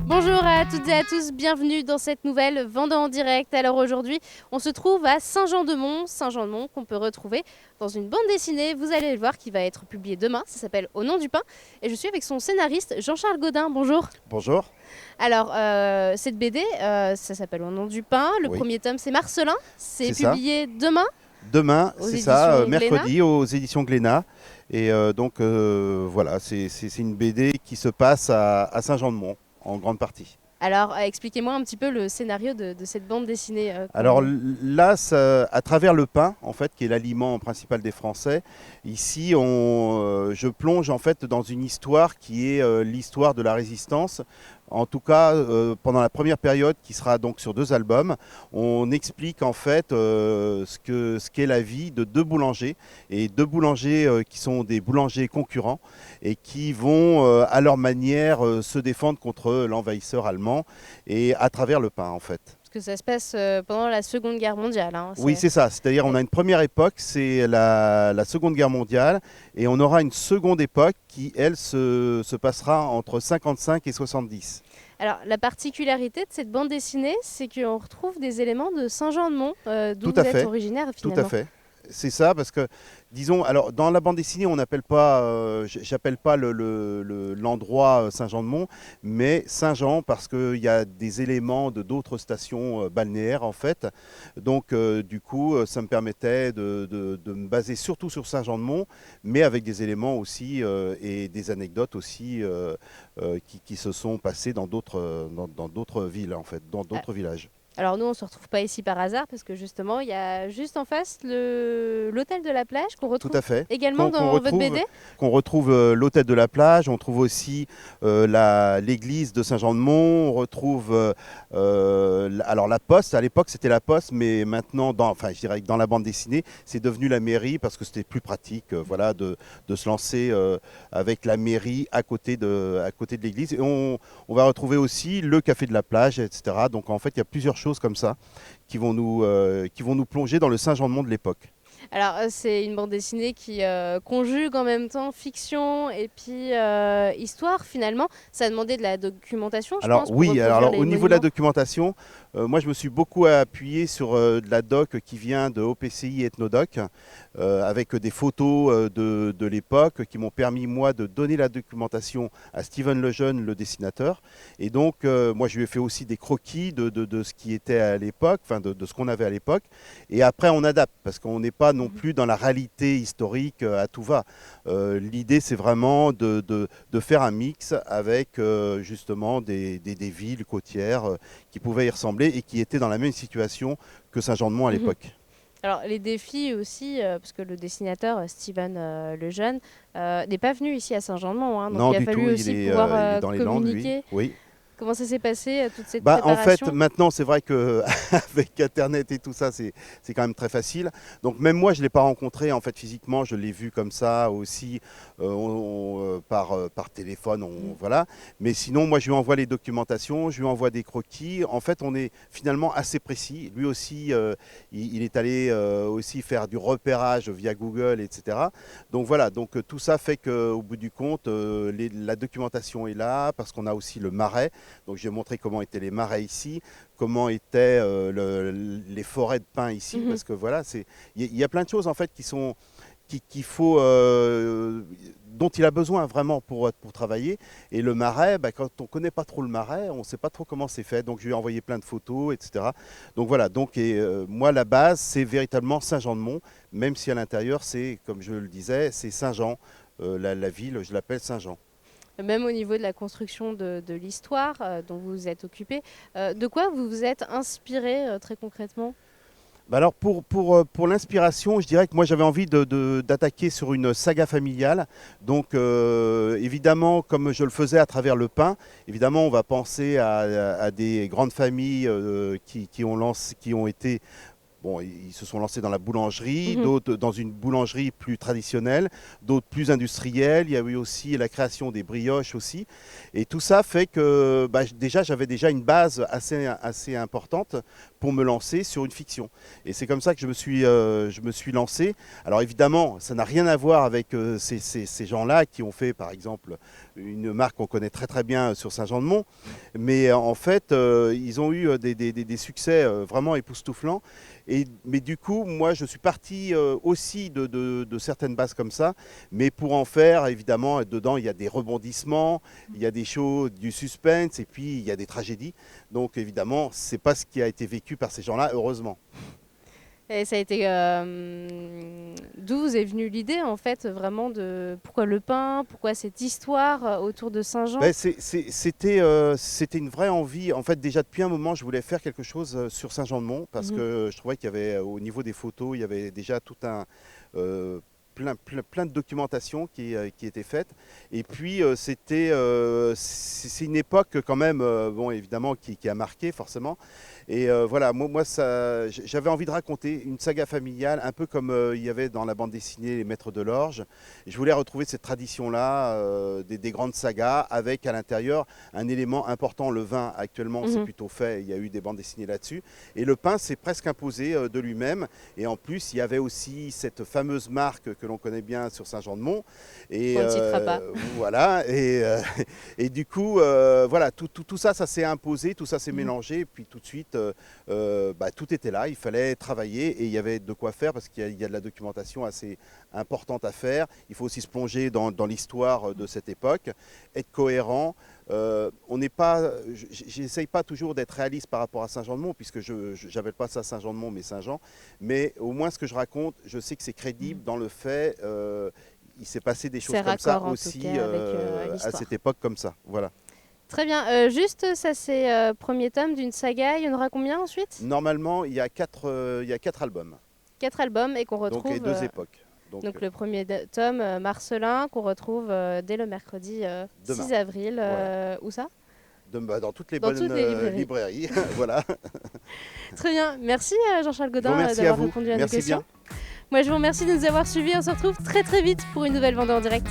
Bonjour à toutes et à tous, bienvenue dans cette nouvelle Vendée en direct. Alors aujourd'hui, on se trouve à Saint-Jean-de-Mont, qu'on peut retrouver dans une bande dessinée, vous allez le voir, qui va être publiée demain, ça s'appelle Au nom du pain. Et je suis avec son scénariste Jean-Charles Gaudin, bonjour. Bonjour. Alors cette BD, ça s'appelle Au nom du pain, le Oui. premier tome c'est Marcelin, c'est C'est ça. publié demain. Demain, Aux c'est ça, éditions mercredi aux éditions Glénat. Et donc voilà, c'est une BD qui se passe à Saint-Jean-de-Mont, en grande partie. Alors expliquez-moi un petit peu le scénario de cette bande dessinée. Alors là, à travers le pain, en fait, qui est l'aliment principal des Français, ici, je plonge en fait dans une histoire qui est l'histoire de la résistance. En tout cas, pendant la première période, qui sera donc sur 2 albums, on explique en fait ce qu'est la vie de 2 boulangers, et 2 boulangers qui sont des boulangers concurrents et qui vont à leur manière se défendre contre l'envahisseur allemand, et à travers le pain en fait. Parce que ça se passe pendant la Seconde Guerre mondiale. Oui, c'est ça. C'est-à-dire on a une première époque, c'est la Seconde Guerre mondiale, et on aura une seconde époque qui, elle, se passera entre 55 et 70. Alors, la particularité de cette bande dessinée, c'est qu'on retrouve des éléments de Saint-Jean-de-Mont, d'où Tout à vous êtes fait. originaire Tout finalement. à fait. C'est ça, parce que, disons, alors dans la bande dessinée, on n'appelle pas, j'appelle pas l'endroit Saint-Jean-de-Mont, mais Saint-Jean, parce qu'il y a des éléments de d'autres stations balnéaires en fait. Donc du coup, ça me permettait de me baser surtout sur Saint-Jean-de-Mont, mais avec des éléments aussi et des anecdotes aussi qui se sont passées dans d'autres villes en fait, dans d'autres villages. Alors nous, on ne se retrouve pas ici par hasard, parce que justement, il y a juste en face l'hôtel de la plage qu'on Tout retrouve à fait. également dans votre BD. Qu'on retrouve l'hôtel de la plage, on trouve aussi l'église de Saint-Jean-de-Mont, on retrouve alors la poste, à l'époque c'était la poste, mais maintenant, je dirais que dans la bande dessinée, c'est devenu la mairie parce que c'était plus pratique voilà, de se lancer avec la mairie à côté de l'église. Et on va retrouver aussi le café de la plage, etc. Donc en fait, il y a plusieurs choses comme ça qui vont nous plonger dans le Saint-Jean-de-Mont de l'époque. Alors c'est une bande dessinée qui conjugue en même temps fiction et puis histoire finalement. Ça a demandé de la documentation, je pense, Alors pour oui, reproduire alors les au niveau de la monuments. documentation, moi je me suis beaucoup appuyé sur de la doc qui vient de OPCI Ethnodoc, avec des photos de l'époque qui m'ont permis moi de donner la documentation à Steven Lejeune, le dessinateur. Et donc moi je lui ai fait aussi des croquis de ce qui était à l'époque, enfin de ce qu'on avait à l'époque. Et après on adapte, parce qu'on n'est pas non plus dans la réalité historique à tout va. L'idée c'est vraiment de faire un mix avec justement des villes côtières qui pouvaient y ressembler et qui étaient dans la même situation que Saint-Jean-de-Mont à l'époque. Alors les défis aussi, parce que le dessinateur Steven Lejeune n'est pas venu ici à Saint-Jean-de-Mont, donc Non, il a du fallu tout, aussi il pouvoir est dans les Landes, lui. communiquer. Oui. Comment ça s'est passé, toute cette En fait, préparation? maintenant, c'est vrai qu'avec Internet et tout ça, c'est quand même très facile. Donc même moi, je ne l'ai pas rencontré en fait physiquement, je l'ai vu comme ça aussi par téléphone, voilà. Mais sinon, moi, je lui envoie les documentations, je lui envoie des croquis. En fait, on est finalement assez précis. Lui aussi, il est allé aussi faire du repérage via Google, etc. Donc voilà, donc tout ça fait qu'au bout du compte, la documentation est là, parce qu'on a aussi le marais. Donc j'ai montré comment étaient les marais ici, comment étaient les forêts de pins ici, parce que voilà, il y a plein de choses en fait qu'il faut, dont il a besoin vraiment pour travailler. Et le marais, quand on ne connaît pas trop le marais, on ne sait pas trop comment c'est fait. Donc je lui ai envoyé plein de photos, etc. Donc voilà, moi la base, c'est véritablement Saint-Jean-de-Mont, même si à l'intérieur, c'est, comme je le disais, c'est Saint-Jean, la ville, je l'appelle Saint-Jean. Même au niveau de la construction de l'histoire dont vous vous êtes occupé, de quoi vous vous êtes inspiré très concrètement? Alors pour l'inspiration, je dirais que moi j'avais envie d'attaquer sur une saga familiale. Donc évidemment, comme je le faisais à travers le pain, évidemment on va penser à des grandes familles qui ont été Bon, ils se sont lancés dans la boulangerie, Mhm. d'autres dans une boulangerie plus traditionnelle, d'autres plus industrielle. Il y a eu aussi la création des brioches aussi. Et tout ça fait que déjà, j'avais déjà une base assez importante pour me lancer sur une fiction. Et c'est comme ça que je me suis lancé. Alors évidemment, ça n'a rien à voir avec ces gens-là qui ont fait, par exemple, une marque qu'on connaît très très bien sur Saint-Jean-de-Mont. Mais en fait, ils ont eu des succès vraiment époustouflants. Mais du coup, moi, je suis parti aussi de certaines bases comme ça, mais pour en faire, évidemment, dedans, il y a des rebondissements, il y a des choses, du suspense, et puis il y a des tragédies. Donc, évidemment, c'est pas ce qui a été vécu par ces gens-là, heureusement. Et ça a été d'où vous est venue l'idée en fait vraiment de pourquoi le pain, pourquoi cette histoire autour de Saint-Jean? C'était une vraie envie. En fait, déjà depuis un moment, je voulais faire quelque chose sur Saint-Jean-de-Mont parce Mhm. que je trouvais qu'il y avait, au niveau des photos, il y avait déjà tout un, euh, plein de documentation qui était faite. Et puis, c'est une époque quand même, bon, évidemment, qui a marqué forcément. Et voilà, j'avais envie de raconter une saga familiale, un peu comme il y avait dans la bande dessinée Les Maîtres de l'Orge. Et je voulais retrouver cette tradition-là, des grandes sagas, avec à l'intérieur un élément important, le vin. Actuellement, c'est Mhm. plutôt fait, il y a eu des bandes dessinées là-dessus. Et le pain s'est presque imposé de lui-même. Et en plus, il y avait aussi cette fameuse marque que l'on connaît bien sur Saint-Jean-de-Mont. Et Qu'on ne citera pas. voilà. Et du coup, voilà, tout ça, ça s'est imposé, tout ça s'est Mhm. mélangé. Et puis tout de suite, tout était là. Il fallait travailler et il y avait de quoi faire parce qu'il y a de la documentation assez importante à faire. Il faut aussi se plonger dans l'histoire de cette époque, être cohérent. On n'est pas, j'essaye pas toujours d'être réaliste par rapport à Saint-Jean-de-Mont, puisque je n'appelle pas ça Saint-Jean-de-Mont, mais Saint-Jean. Mais au moins, ce que je raconte, je sais que c'est crédible dans le fait. Il s'est passé des C'est choses comme ça raccord en tout aussi cas avec à cette l'histoire. époque comme ça. Voilà. Très bien. Juste, ça c'est premier tome d'une saga. Il y en aura combien ensuite? Normalement, il y a quatre albums, 4 albums et qu'on donc et retrouve. deux époques. Donc Donc le premier tome, Marcelin, qu'on retrouve dès le mercredi demain, 6 avril. voilà. Où ça? Dans toutes les Dans bonnes toutes les librairies. librairies. Voilà. Très bien. Merci Jean-Charles Je vous Godin remercie à d'avoir vous. répondu à nos Merci questions. bien. Moi je vous remercie de nous avoir suivis. On se retrouve très très vite pour une nouvelle Vendée en direct.